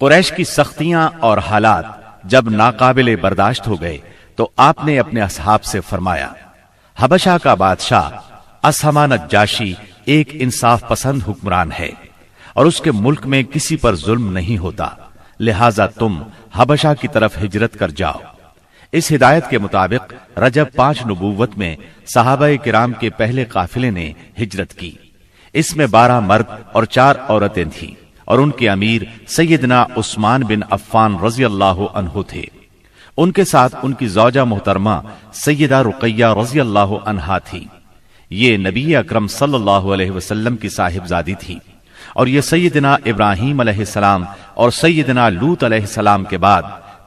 قریش کی سختیاں اور حالات جب ناقابل برداشت ہو گئے تو آپ نے اپنے اصحاب سے فرمایا، حبشہ کا بادشاہ اسہمہ نجاشی ایک انصاف پسند حکمران ہے اور اس کے ملک میں کسی پر ظلم نہیں ہوتا، لہٰذا تم حبشہ کی طرف ہجرت کر جاؤ۔ اس ہدایت کے مطابق رجب 5 نبوت میں صحابہ کرام کے پہلے قافلے نے ہجرت کی۔ اس میں 12 مرد اور 4 عورتیں تھیں اور ان کے امیر سیدنا عثمان بن عفان رضی اللہ عنہ تھے۔ ان کے ساتھ ان کی زوجہ محترمہ سیدہ رقیہ رضی اللہ عنہا تھی۔ یہ نبی اکرم صلی اللہ علیہ وسلم کی صاحبزادی تھی اور یہ سیدنا ابراہیم علیہ السلام اور سیدنا لوط علیہ السلام کے بعد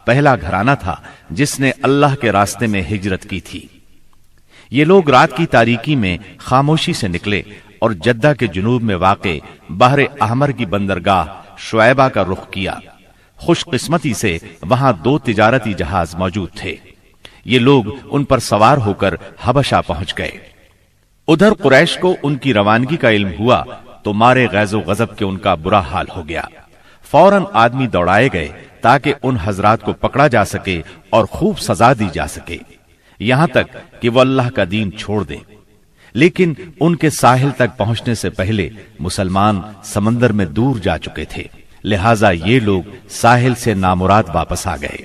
پہلا گھرانہ تھا جس نے اللہ کے راستے میں ہجرت کی تھی۔ یہ لوگ رات کی تاریکی میں خاموشی سے نکلے اور جدہ کے جنوب میں واقع بحر احمر کی بندرگاہ شعیبہ کا رخ کیا۔ خوش قسمتی سے وہاں 2 تجارتی جہاز موجود تھے۔ یہ لوگ ان پر سوار ہو کر حبشہ پہنچ گئے۔ ادھر قریش کو ان کی روانگی کا علم ہوا تو مارے غیظ و غضب کے ان کا برا حال ہو گیا۔ فوراً آدمی دوڑائے گئے تاکہ ان حضرات کو پکڑا جا سکے اور خوب سزا دی جا سکے، یہاں تک کہ وہ اللہ کا دین چھوڑ دے۔ لیکن ان کے ساحل تک پہنچنے سے پہلے مسلمان سمندر میں دور جا چکے تھے، لہٰذا یہ لوگ ساحل سے نامراد واپس آ گئے۔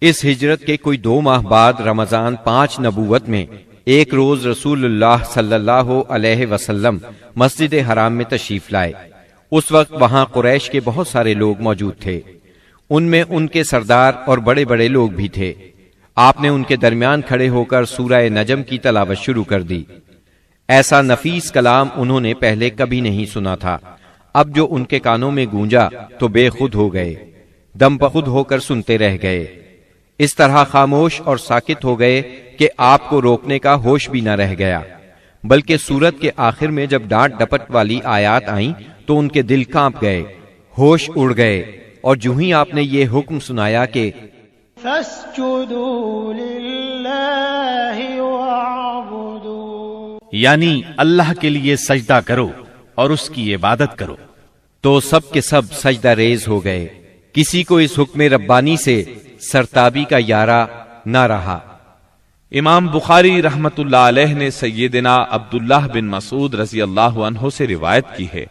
اس ہجرت کے کوئی 2 ماہ بعد رمضان 5 نبوت میں ایک روز رسول اللہ صلی اللہ علیہ وسلم مسجد حرام میں تشریف لائے۔ اس وقت وہاں قریش کے بہت سارے لوگ موجود تھے، ان میں ان کے سردار اور بڑے بڑے لوگ بھی تھے۔ آپ نے ان کے درمیان کھڑے ہو کر سورہ نجم کی تلاوت شروع کر دی۔ ایسا نفیس کلام انہوں نے پہلے کبھی نہیں سنا تھا۔ اب جو ان کے کانوں میں گونجا تو بے خود ہو گئے، دم بخود ہو کر سنتے رہ گئے، اس طرح خاموش اور ساکت ہو گئے کہ آپ کو روکنے کا ہوش بھی نہ رہ گیا۔ بلکہ سورت کے آخر میں جب ڈانٹ ڈپٹ والی آیات آئیں تو ان کے دل کانپ گئے، ہوش اڑ گئے، اور جو ہی آپ نے یہ حکم سنایا کہ فَاسْجُدُوا لِلَّهِ وَاعْبُدُوا، یعنی اللہ کے لیے سجدہ کرو اور اس کی عبادت کرو، تو سب کے سب سجدہ ریز ہو گئے۔ کسی کو اس حکم ربانی سے سرتابی کا یارہ نہ رہا۔ امام بخاری رحمت اللہ علیہ نے سیدنا عبداللہ بن مسعود رضی اللہ عنہ سے روایت کی ہے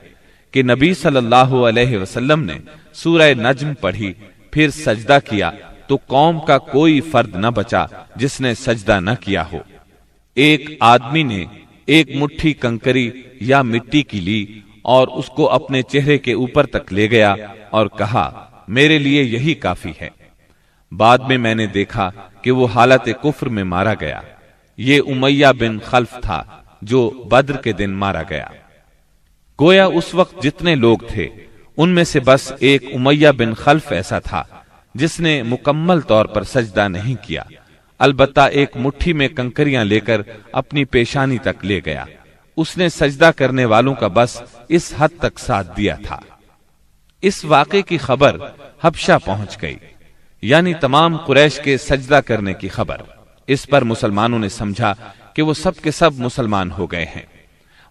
کہ نبی صلی اللہ علیہ وسلم نے سورہ نجم پڑھی، پھر سجدہ کیا تو قوم کا کوئی فرد نہ بچا جس نے سجدہ نہ کیا ہو۔ ایک آدمی نے ایک مٹھی کنکری یا مٹی کی لی اور اس کو اپنے چہرے کے اوپر تک لے گیا اور کہا، میرے لیے یہی کافی ہے۔ بعد میں نے دیکھا کہ وہ حالت کفر میں مارا گیا۔ یہ امیہ بن خلف تھا جو بدر کے دن مارا گیا۔ گویا اس وقت جتنے لوگ تھے ان میں سے بس ایک امیہ بن خلف ایسا تھا جس نے مکمل طور پر سجدہ نہیں کیا، البتہ ایک مٹھی میں کنکریاں لے کر اپنی پیشانی تک لے گیا۔ اس نے سجدہ کرنے والوں کا بس اس حد تک ساتھ دیا تھا۔ اس واقعے کی خبر حبشہ پہنچ گئی، یعنی تمام قریش کے سجدہ کرنے کی خبر۔ اس پر مسلمانوں نے سمجھا کہ وہ سب کے سب مسلمان ہو گئے ہیں۔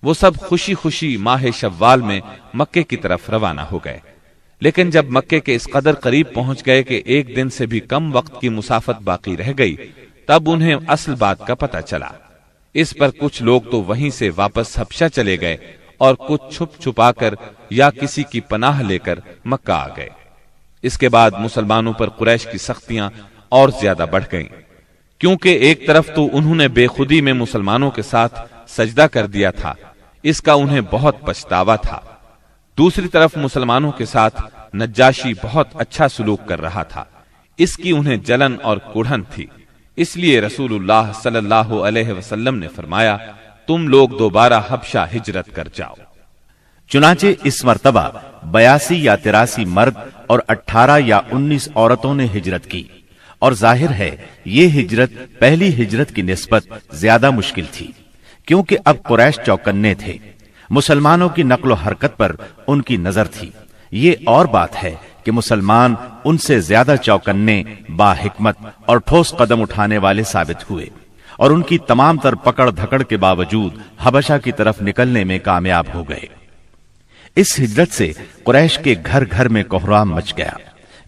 وہ سب خوشی خوشی ماہ شوال میں مکے کی طرف روانہ ہو گئے، لیکن جب مکے کے اس قدر قریب پہنچ گئے کہ ایک دن سے بھی کم وقت کی مسافت باقی رہ گئی، تب انہیں اصل بات کا پتہ چلا۔ اس پر کچھ لوگ تو وہیں سے واپس حبشہ چلے گئے اور کچھ چھپ چھپا کر یا کسی کی پناہ لے کر مکہ آ گئے۔ اس کے بعد مسلمانوں پر قریش کی سختیاں اور زیادہ بڑھ گئیں، کیونکہ ایک طرف تو انہوں نے بے خودی میں مسلمانوں کے ساتھ سجدہ کر دیا تھا، اس کا انہیں بہت پچھتاوا تھا۔ دوسری طرف مسلمانوں کے ساتھ نجاشی بہت اچھا سلوک کر رہا تھا، اس کی انہیں جلن اور کڑھن تھی۔ اس لیے رسول اللہ صلی اللہ علیہ وسلم نے فرمایا، تم لوگ دوبارہ حبشہ ہجرت کر جاؤ۔ چنانچہ اس مرتبہ 82 یا 83 مرد اور 18 یا 19 عورتوں نے ہجرت کی، اور ظاہر ہے یہ ہجرت پہلی ہجرت کی نسبت زیادہ مشکل تھی، کیونکہ اب قریش چوکنے تھے، مسلمانوں کی نقل و حرکت پر ان کی نظر تھی۔ یہ اور بات ہے کہ مسلمان ان سے زیادہ چوکنے، با حکمت اور ٹھوس قدم اٹھانے والے ثابت ہوئے، اور ان کی تمام تر پکڑ دھکڑ کے باوجود حبشہ کی طرف نکلنے میں کامیاب ہو گئے۔ इस हिजरत से कुरैश के घर घर में कोहराम मच गया,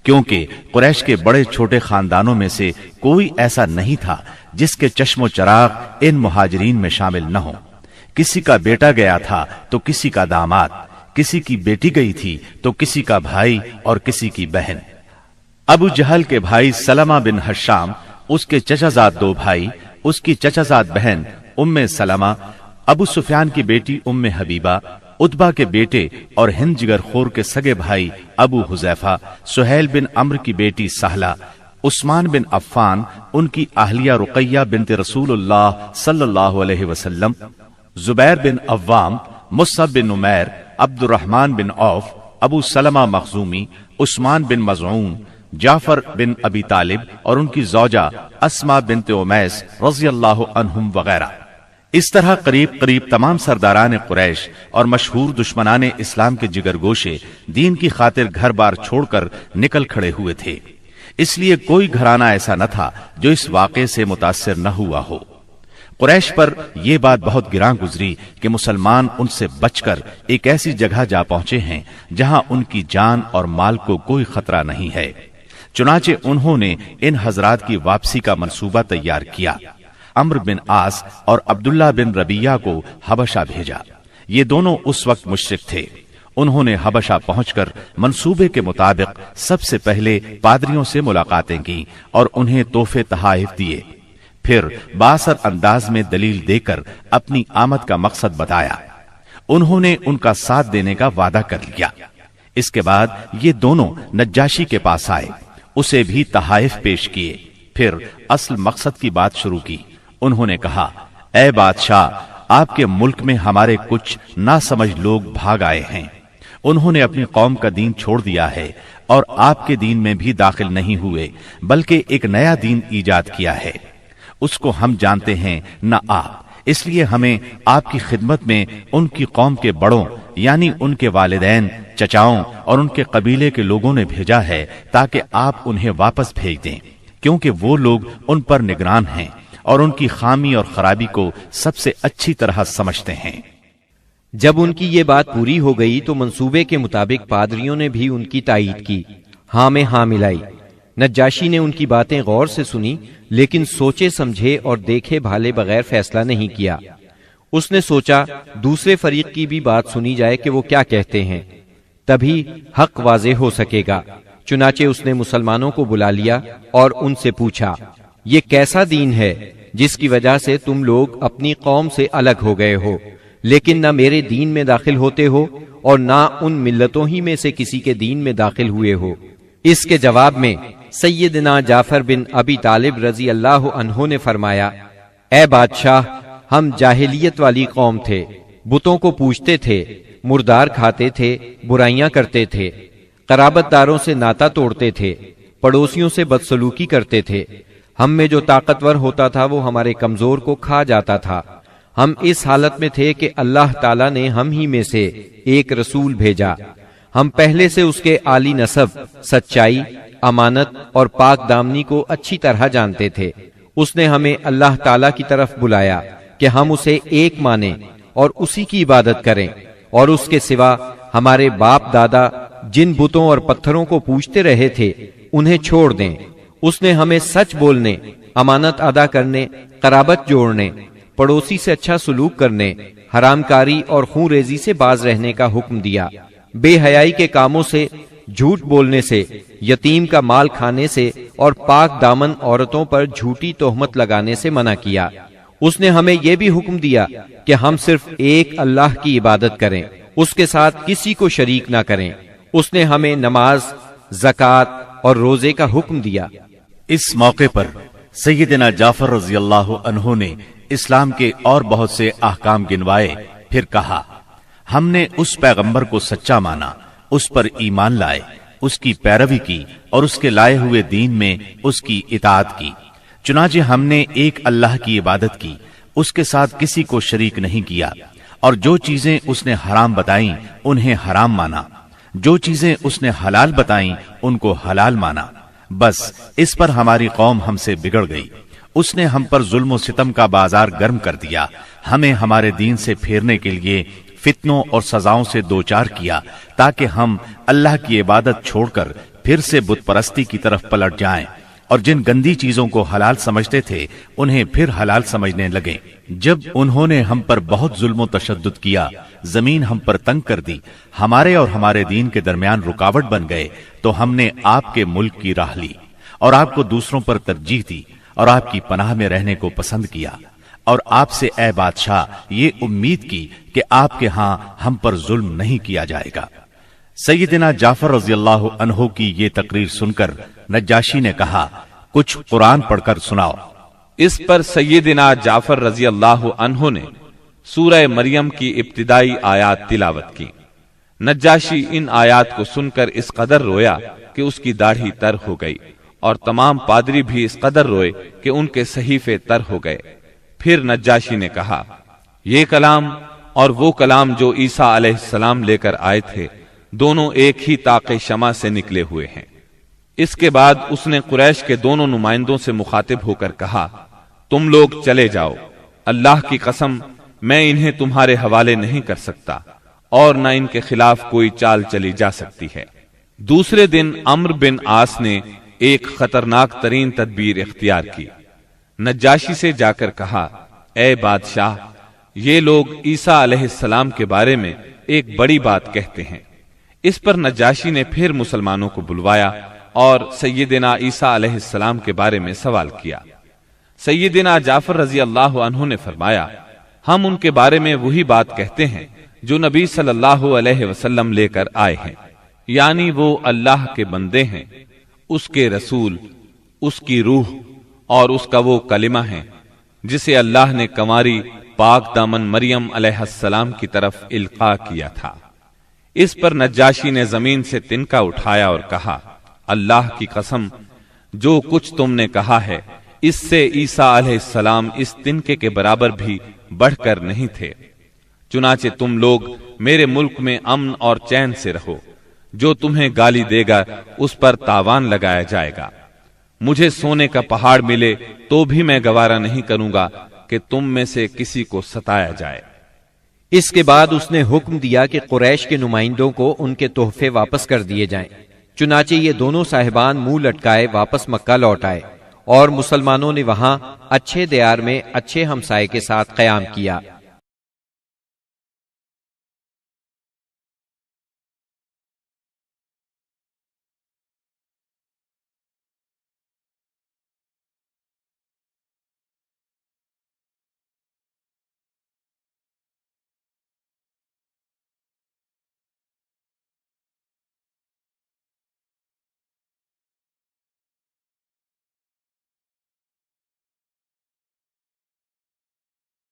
क्योंकि कुरैश के बड़े छोटे खानदानों में से कोई ऐसा नहीं था जिसके चश्मो चराग इन मुहाजिरीन में शामिल न हो। किसी का बेटा गया था तो किसी का दामाद, किसी की बेटी गई थी तो किसी का भाई और किसी की बहन। अबू जहल के भाई सलमा बिन हशाम, उसके चचाजाद 2 भाई, उसकी चचाजाद बहन उम्मे सलमा, अबू सुफियान की बेटी उम्मे हबीबा, उतबा के बेटे और हिंद जिगर खोर के सगे भाई अबू हुजैफा, सुहैल बिन अम्र की बेटी सहला, उस्मान बिन अफ़्फ़ान, उनकी अहलिया रुकैया बिनते रसूलुल्लाह सल्लल्लाहु अलैहि वसल्लम, Zubair bin Awwam, Musab bin Umair, Abdurrahman bin Auf, Abu Salama Makhzumi, Usman bin Mazun, Jafar bin Abi Talib और उनकी जौजा अस्मा बिनते उमैस रज़ियल्लाहु अन्हुम वगैरह। इस तरह करीब करीब तमाम सरदारान कुरैश और मशहूर दुश्मनान इस्लाम के जिगरगोशे दीन की खातिर घर बार छोड़कर निकल खड़े हुए थे। इसलिए कोई घराना ऐसा न था जो इस वाक़े से मुतासिर न हुआ हो। कुरैश पर यह बात बहुत गिरां गुजरी कि मुसलमान उनसे बचकर एक ऐसी जगह जा पहुंचे हैं जहां उनकी जान और माल को कोई खतरा नहीं है। चुनाचे उन्होंने इन हजरात की वापसी का मंसूबा तैयार किया। अम्र बिन आस और अब्दुल्ला बिन रबिया को हबशा भेजा। ये दोनों उस वक्त मुशरिक थे। उन्होंने हबशा पहुंचकर मंसूबे के मुताबिक सबसे पहले पादरियों से मुलाकातें की और उन्हें तोहफे तहाइफ दिए। फिर बासर अंदाज में दलील देकर अपनी आमद का मकसद बताया। उन्होंने उनका साथ देने का वादा कर लिया। इसके बाद ये दोनों नज्जाशी के पास आए, उसे भी तहाइफ पेश किए। फिर असल मकसद की बात शुरू की। उन्होंने कहा, ऐ बादशाह, आपके मुल्क में हमारे कुछ नासमझ लोग भाग आए हैं। उन्होंने अपनी कौम का दीन छोड़ दिया है और आपके दीन में भी दाखिल नहीं हुए, बल्कि एक नया दीन ईजाद किया है। उसको हम जानते हैं न आप, इसलिए हमें आपकी खिदमत में उनकी कौम के बड़ों यानी उनके वालिदैन, चचाओं और उनके कबीले के लोगों ने भेजा है ताकि आप उन्हें वापस भेज दें, क्योंकि वो लोग उन पर निगरान हैं और उनकी खामी और खराबी को सबसे अच्छी तरह समझते हैं। जब उनकी ये बात पूरी हो गई तो मंसूबे के मुताबिक पादरियों ने भी उनकी तायीद की, हाँ में हाँ मिलाई। नज्जाशी ने उनकी बातें गौर से सुनी, लेकिन सोचे समझे और देखे भाले बगैर फैसला नहीं किया। उसने सोचा दूसरे फरीक की भी बात सुनी जाए कि वो क्या कहते हैं, तभी हक वाज़ेह हो सकेगा। चुनाचे उसने मुसलमानों को बुला लिया और उनसे पूछा, ये कैसा दीन है जिसकी वजह से तुम लोग अपनी कौम से अलग हो गए हो, लेकिन न मेरे दीन में दाखिल होते हो और न उन मिल्लतों ही में से किसी के दीन में दाखिल हुए हो। इसके जवाब में सैयदना जाफर बिन अबी तालिब रजी अल्लाह अन्हो ने फरमाया, ऐ बादशाह, हम जाहिलियत वाली कौम थे, बुतों को पूजते थे, मुर्दार खाते थे, बुराइयां करते थे, कराबतदारों से नाता तोड़ते थे, पड़ोसियों से बदसलूकी करते थे। हम में जो ताकतवर होता था वो हमारे कमजोर को खा जाता था। हम इस हालत में थे कि अल्लाह ताला ने हम ही में से एक रसूल भेजा। हम पहले से उसके आली नसब, सच्चाई, अमानत और पाक दामनी को अच्छी तरह जानते थे। उसने हमें अल्लाह ताला की तरफ बुलाया कि हम उसे एक माने और उसी की इबादत करें, और उसके सिवा हमारे बाप दादा जिन बुतों और पत्थरों को पूजते रहे थे उन्हें छोड़ दें। उसने हमें सच बोलने, अमानत अदा करने, कराबत जोड़ने, पड़ोसी से अच्छा सलूक करने, हरामकारी और खून रेजी से बाज रहने का हुक्म दिया। बेहयाई के कामों से, झूठ बोलने से, यतीम का माल खाने से और पाक दामन औरतों पर झूठी तोहमत लगाने से मना किया। उसने हमें यह भी हुक्म दिया कि हम सिर्फ एक अल्लाह की इबादत करें, उसके साथ किसी को शरीक ना करें। उसने हमें नमाज, ज़कात और रोजे का हुक्म दिया। इस मौके पर सैयदना जाफर रज़ी अल्लाह अन्हु ने इस्लाम के और बहुत से अहकाम गिनवाए। फिर कहा, हमने उस पैगंबर को सच्चा माना, उस पर ईमान लाए, उसकी पैरवी की और उसके लाए हुए दीन में उसकी इताअत की। चुनाचे हमने एक अल्लाह की इबादत की, उसके साथ किसी को शरीक नहीं किया, और जो चीजें उसने हराम बताईं उन्हें हराम माना, जो चीजें उसने हलाल बताईं उनको हलाल माना। बस इस पर हमारी कौम हमसे बिगड़ गई। उसने हम पर जुल्म और सितम का बाजार गर्म कर दिया। हमें हमारे दीन से फेरने के लिए फितनों और सजाओं से दो चार किया ताकि हम अल्लाह की इबादत छोड़कर फिर से बुत परस्ती की तरफ पलट जाएं, और जिन गंदी चीजों को हलाल समझते थे उन्हें फिर हलाल समझने लगे। जब उन्होंने हम पर बहुत जुल्म तशद्दुद किया, जमीन हम पर तंग कर दी, हमारे और हमारे दीन के दरमियान रुकावट बन गए, तो हमने आपके मुल्क की राह ली और आपको दूसरों पर तरजीह दी और आपकी पनाह में रहने को पसंद किया, और आपसे ए बादशाह ये उम्मीद की कि आपके हां हम पर जुल्म नहीं किया जाएगा। सैयदना जाफर रज़ियल्लाहु अन्हु की ये तकरीर सुनकर नज्जाशी ने कहा, कुछ कुरान पढ़कर सुनाओ। इस पर सैयदना जाफर रज़ियल्लाहु अन्हु ने सूरह मरियम की इब्तिदाई आयात तिलावत की। नज्जाशी इन आयात को सुनकर इस कदर रोया कि उसकी दाढ़ी तर हो गई, और तमाम पादरी भी इस कदर रोए कि उनके सहीफे तर हो गए। फिर नज्जाशी ने कहा, ये कलाम और वो कलाम जो ईसा अलैहिस्सलाम लेकर आए थे, दोनों एक ही ताक़े शमा से निकले हुए हैं। इसके बाद उसने कुरैश के दोनों नुमाइंदों से मुखातिब होकर कहा, तुम लोग चले जाओ, अल्लाह की कसम मैं इन्हें तुम्हारे हवाले नहीं कर सकता और न इनके खिलाफ कोई चाल चली जा सकती है। दूसरे दिन अम्र बिन आस ने एक खतरनाक तरीन तदबीर इख्तियार की। नज्जाशी से जाकर कहा, ए बादशाह, ये लोग ईसा अलैहिस्सलाम के बारे में एक बड़ी बात कहते हैं। इस पर नज्जाशी ने फिर मुसलमानों को बुलवाया और सैयदना ईसा अलैहिस्सलाम के बारे में सवाल किया। सैयदना जाफर रज़ियल्लाहु अन्हु ने फरमाया, हम उनके बारे में वही बात कहते हैं जो नबी सल्लल्लाहु अलैहि वसल्लम लेकर आए हैं, यानी वो अल्लाह के बंदे हैं, उसके रसूल, उसकी रूह और उसका वो कलिमा है जिसे अल्लाह ने कंवारी पाक दामन मरियम अलैहिस्सलाम की तरफ इल्का किया था। इस पर नज्जाशी ने जमीन से तिनका उठाया और कहा, अल्लाह की कसम, जो कुछ तुमने कहा है इससे ईसा अलैहिस्सलाम इस तिनके के बराबर भी बढ़कर नहीं थे। चुनाचे तुम लोग मेरे मुल्क में अमन और चैन से रहो। जो तुम्हें गाली देगा उस पर तावान लगाया जाएगा। मुझे सोने का पहाड़ मिले तो भी मैं गवारा नहीं करूंगा कि तुम में से किसी को सताया जाए। इसके बाद उसने हुक्म दिया कि कुरैश के नुमाइंदों को उनके तोहफे वापस कर दिए जाएं। चुनाचे ये दोनों साहिबान मुंह लटकाए वापस मक्का लौट आए और मुसलमानों ने वहां अच्छे दियार में अच्छे हमसाये के साथ कयाम किया।